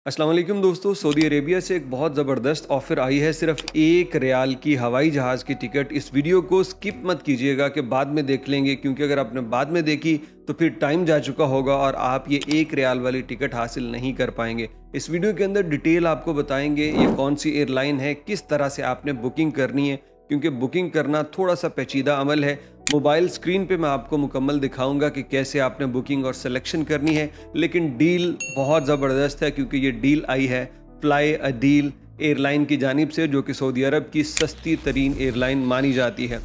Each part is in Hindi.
अस्सलाम वालेकुम दोस्तों, सऊदी अरेबिया से एक बहुत ज़बरदस्त ऑफ़र आई है। सिर्फ 1 रियाल की हवाई जहाज़ की टिकट। इस वीडियो को स्किप मत कीजिएगा कि बाद में देख लेंगे, क्योंकि अगर आपने बाद में देखी तो फिर टाइम जा चुका होगा और आप ये 1 रियाल वाली टिकट हासिल नहीं कर पाएंगे। इस वीडियो के अंदर डिटेल आपको बताएंगे ये कौन सी एयरलाइन है, किस तरह से आपने बुकिंग करनी है, क्योंकि बुकिंग करना थोड़ा सा पेचीदा अमल है। मोबाइल स्क्रीन पे मैं आपको मुकम्मल दिखाऊंगा कि कैसे आपने बुकिंग और सिलेक्शन करनी है, लेकिन डील बहुत ज़बरदस्त है क्योंकि ये डील आई है फ्लाई अ डील एयरलाइन की जानिब से, जो कि सऊदी अरब की सस्ती तरीन एयरलाइन मानी जाती है।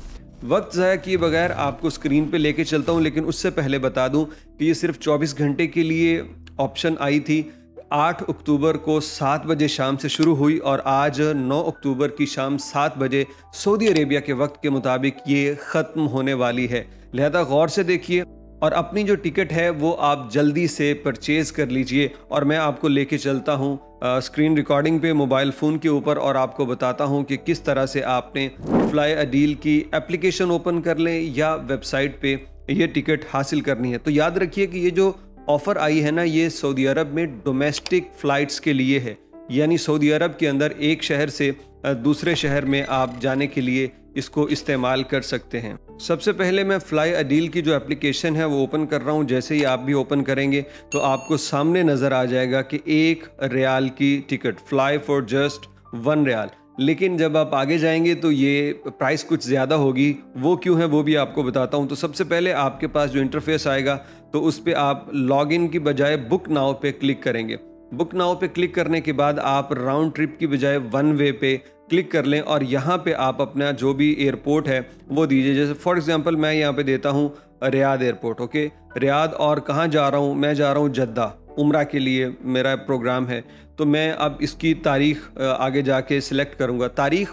वक्त ज़ाया किए बगैर आपको स्क्रीन पे लेके चलता हूँ, लेकिन उससे पहले बता दूँ कि ये सिर्फ 24 घंटे के लिए ऑप्शन आई थी। 8 अक्टूबर को 7 बजे शाम से शुरू हुई और आज 9 अक्टूबर की शाम 7 बजे सऊदी अरेबिया के वक्त के मुताबिक ये ख़त्म होने वाली है। लिहाजा गौर से देखिए और अपनी जो टिकट है वो आप जल्दी से परचेज़ कर लीजिए। और मैं आपको लेके चलता हूँ स्क्रीन रिकॉर्डिंग पे मोबाइल फ़ोन के ऊपर और आपको बताता हूँ कि किस तरह से आपने फ्लाई अ डील की एप्लीकेशन ओपन कर लें या वेबसाइट पे ये टिकट हासिल करनी है। तो याद रखिए कि ये जो ऑफ़र आई है ना, ये सऊदी अरब में डोमेस्टिक फ़्लाइट्स के लिए है, यानी सऊदी अरब के अंदर एक शहर से दूसरे शहर में आप जाने के लिए इसको इस्तेमाल कर सकते हैं। सबसे पहले मैं फ्लाई अ डील की जो एप्लीकेशन है वो ओपन कर रहा हूँ। जैसे ही आप भी ओपन करेंगे तो आपको सामने नज़र आ जाएगा कि 1 रियाल की टिकट, फ्लाई फॉर जस्ट 1 रियाल। लेकिन जब आप आगे जाएंगे तो ये प्राइस कुछ ज़्यादा होगी। वो क्यों है वो भी आपको बताता हूँ। तो सबसे पहले आपके पास जो इंटरफेस आएगा तो उस पर आप लॉगिन की बजाय बुक नाउ पे क्लिक करेंगे। बुक नाउ पे क्लिक करने के बाद आप राउंड ट्रिप की बजाय वन वे पे क्लिक कर लें और यहाँ पे आप अपना जो भी एयरपोर्ट है वो दीजिए। जैसे फॉर एग्जांपल मैं यहाँ पे देता हूँ रियाद एयरपोर्ट। Okay, Riyadh. और कहाँ जा रहा हूँ? मैं जा रहा हूँ जद्दा, उम्रा के लिए मेरा प्रोग्राम है। तो मैं अब इसकी तारीख आगे जाके सिलेक्ट करूँगा। तारीख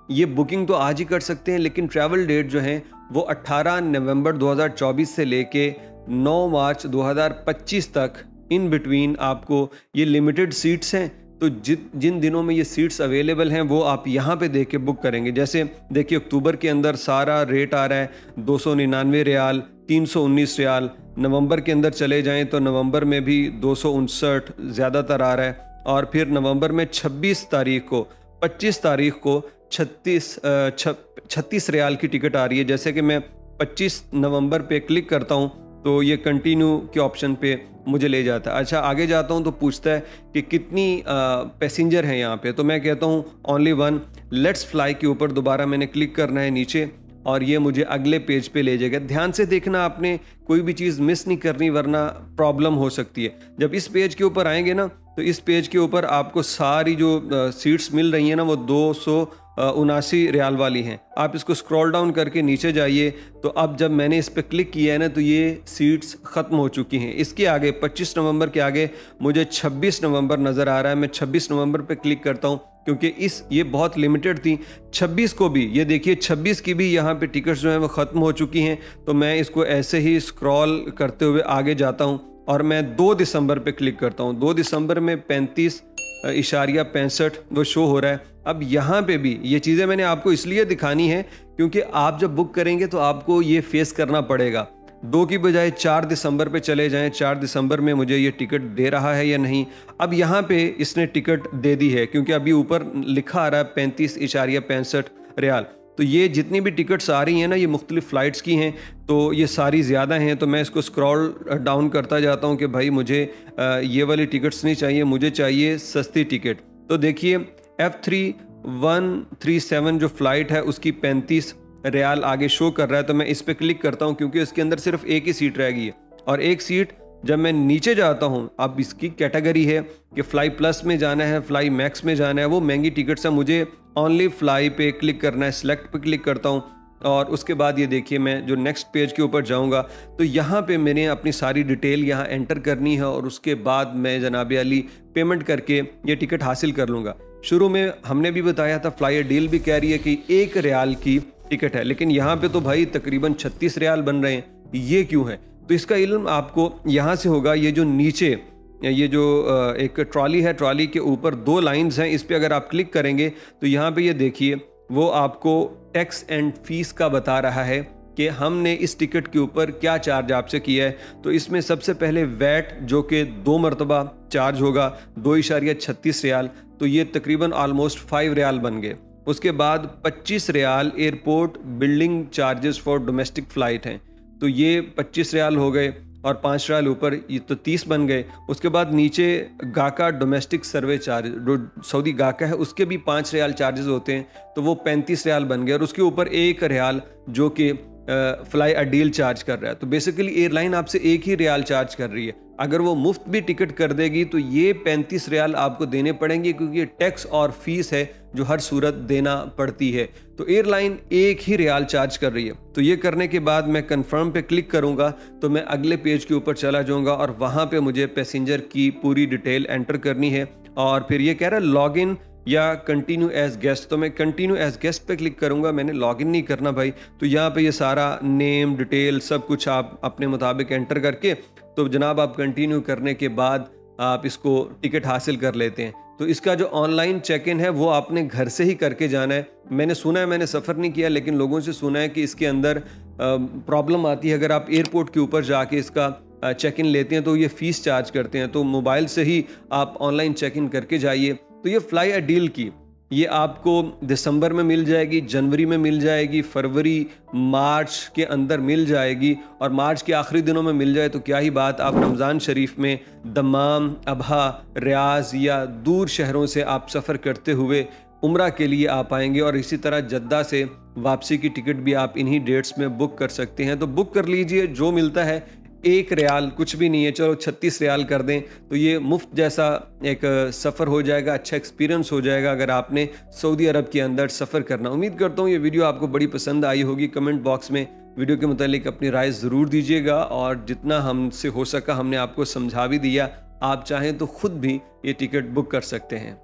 ये बुकिंग तो आज ही कर सकते हैं, लेकिन ट्रैवल डेट जो है वो 18 नवंबर 2024 से लेके 9 मार्च 2025 तक इन बिटवीन आपको ये लिमिटेड सीट्स हैं। तो जिन दिनों में ये सीट्स अवेलेबल हैं वो आप यहाँ पे देख के बुक करेंगे। जैसे देखिए अक्टूबर के अंदर सारा रेट आ रहा है 299 रियाल, 319 रियाल। नवंबर के अंदर चले जाएं तो नवंबर में भी 259 ज़्यादातर आ रहा है। और फिर नवंबर में 26 तारीख को 25 तारीख को 36 रियाल की टिकट आ रही है। जैसे कि मैं 25 नवंबर पे क्लिक करता हूँ तो ये कंटिन्यू के ऑप्शन पे मुझे ले जाता है। अच्छा, आगे जाता हूँ तो पूछता है कि कितनी पैसेंजर हैं यहाँ पे। तो मैं कहता हूँ ओनली 1। लेट्स फ्लाई के ऊपर दोबारा मैंने क्लिक करना है नीचे और ये मुझे अगले पेज पे ले जाएगा। ध्यान से देखना, आपने कोई भी चीज़ मिस नहीं करनी वरना प्रॉब्लम हो सकती है। जब इस पेज के ऊपर आएंगे ना तो इस पेज के ऊपर आपको सारी जो सीट्स मिल रही हैं ना वो 279 रियाल वाली हैं। आप इसको स्क्रॉल डाउन करके नीचे जाइए तो अब जब मैंने इस पर क्लिक किया है ना तो ये सीट्स ख़त्म हो चुकी हैं। इसके आगे 25 नवंबर के आगे मुझे 26 नवंबर नज़र आ रहा है। मैं 26 नवंबर पे क्लिक करता हूँ क्योंकि ये बहुत लिमिटेड थी। 26 को भी ये देखिए 26 की भी यहाँ पे टिकट्स जो हैं वो ख़त्म हो चुकी हैं। तो मैं इसको ऐसे ही स्क्रॉल करते हुए आगे जाता हूँ और मैं 2 दिसंबर पे क्लिक करता हूँ। 2 दिसंबर में 35.65 वो शो हो रहा है। अब यहाँ पे भी ये चीज़ें मैंने आपको इसलिए दिखानी है क्योंकि आप जब बुक करेंगे तो आपको ये फेस करना पड़ेगा। 2 की बजाय 4 दिसंबर पे चले जाएं। 4 दिसंबर में मुझे ये टिकट दे रहा है या नहीं। अब यहाँ पे इसने टिकट दे दी है क्योंकि अभी ऊपर लिखा आ रहा है 35.65 रियाल। तो ये जितनी भी टिकट्स आ रही हैं ना ये मुख्तलिफ फ़्लाइट्स की हैं, तो ये सारी ज़्यादा हैं। तो मैं इसको स्क्रॉल डाउन करता जाता हूँ कि भाई मुझे ये वाली टिकट्स नहीं चाहिए, मुझे चाहिए सस्ती टिकट। तो देखिए F3137 जो फ़्लाइट है उसकी 35 रियाल आगे शो कर रहा है। तो मैं इस पर क्लिक करता हूँ क्योंकि इसके अंदर सिर्फ एक ही सीट रह गई है। और एक सीट जब मैं नीचे जाता हूँ, अब इसकी कैटेगरी है कि फ़्लाई प्लस में जाना है, फ़्लाई मैक्स में जाना है, वो महंगी टिकट्स है। मुझे ओनली फ़्लाई पे क्लिक करना है। सेलेक्ट पे क्लिक करता हूँ और उसके बाद ये देखिए मैं जो नेक्स्ट पेज के ऊपर जाऊँगा तो यहाँ पे मैंने अपनी सारी डिटेल यहाँ एंटर करनी है और उसके बाद मैं जनाब अली पेमेंट करके ये टिकट हासिल कर लूँगा। शुरू में हमने भी बताया था फ्लाई डील भी कह रही है कि 1 रियाल की टिकट है, लेकिन यहाँ पे तो भाई तकरीबन 36 रियाल बन रहे हैं। ये क्यों है? तो इसका इल्म आपको यहाँ से होगा। ये जो नीचे ये जो एक ट्रॉली है, ट्रॉली के ऊपर 2 लाइंस हैं, इस पे अगर आप क्लिक करेंगे तो यहाँ पे ये देखिए वो आपको टैक्स एंड फीस का बता रहा है कि हमने इस टिकट के ऊपर क्या चार्ज आपसे किया है। तो इसमें सबसे पहले वैट जो कि 2 मरतबा चार्ज होगा 2.36 रियाल, तो ये तकरीबन ऑलमोस्ट 5 रियाल बन गए। उसके बाद 25 riyal airport building charges for domestic flight हैं, तो ये 25 रियाल हो गए और 5 रियाल ऊपर, ये तो 30 बन गए। उसके बाद नीचे गाका डोमेस्टिक सर्वे चार्ज, जो सऊदी गाका है उसके भी 5 रियाल चार्जेस होते हैं, तो वो 35 रियाल बन गए। और उसके ऊपर 1 रियाल जो कि फ्लाई अ डील चार्ज कर रहा है। तो बेसिकली एयरलाइन आपसे 1 ही रियाल चार्ज कर रही है। अगर वो मुफ्त भी टिकट कर देगी तो ये 35 रियाल आपको देने पड़ेंगे, क्योंकि ये टैक्स और फीस है जो हर सूरत देना पड़ती है। तो एयरलाइन 1 ही रियाल चार्ज कर रही है। तो ये करने के बाद मैं कंफर्म पे क्लिक करूंगा तो मैं अगले पेज के ऊपर चला जाऊंगा और वहां पे मुझे पैसेंजर की पूरी डिटेल एंटर करनी है। और फिर ये कह रहा है लॉग इन या कंटिन्यू एज गेस्ट, तो मैं कंटिन्यू एज गेस्ट पे क्लिक करूंगा। मैंने लॉगिन नहीं करना भाई। तो यहाँ पे ये सारा नेम डिटेल सब कुछ आप अपने मुताबिक एंटर करके तो जनाब आप कंटिन्यू करने के बाद आप इसको टिकट हासिल कर लेते हैं। तो इसका जो ऑनलाइन चेक इन है वो आपने घर से ही करके जाना है। मैंने सुना है, मैंने सफ़र नहीं किया लेकिन लोगों से सुना है कि इसके अंदर प्रॉब्लम आती है। अगर आप एयरपोर्ट के ऊपर जाके इसका चेक इन लेते हैं तो ये फ़ीस चार्ज करते हैं। तो मोबाइल से ही आप ऑनलाइन चेक इन करके जाइए। तो ये फ्लाई अ डील की ये आपको दिसंबर में मिल जाएगी, जनवरी में मिल जाएगी, फरवरी मार्च के अंदर मिल जाएगी और मार्च के आखिरी दिनों में मिल जाए तो क्या ही बात। आप रमज़ान शरीफ में दमाम, अबहा, रियाज या दूर शहरों से आप सफ़र करते हुए उम्रा के लिए आ पाएंगे। और इसी तरह जद्दा से वापसी की टिकट भी आप इन्हीं डेट्स में बुक कर सकते हैं। तो बुक कर लीजिए, जो मिलता है 1 रियाल कुछ भी नहीं है, चलो 36 रियाल कर दें तो ये मुफ्त जैसा एक सफ़र हो जाएगा, अच्छा एक्सपीरियंस हो जाएगा अगर आपने सऊदी अरब के अंदर सफ़र करना। उम्मीद करता हूँ ये वीडियो आपको बड़ी पसंद आई होगी। कमेंट बॉक्स में वीडियो के मुतालिक अपनी राय ज़रूर दीजिएगा और जितना हमसे हो सका हमने आपको समझा भी दिया। आप चाहें तो ख़ुद भी ये टिकट बुक कर सकते हैं।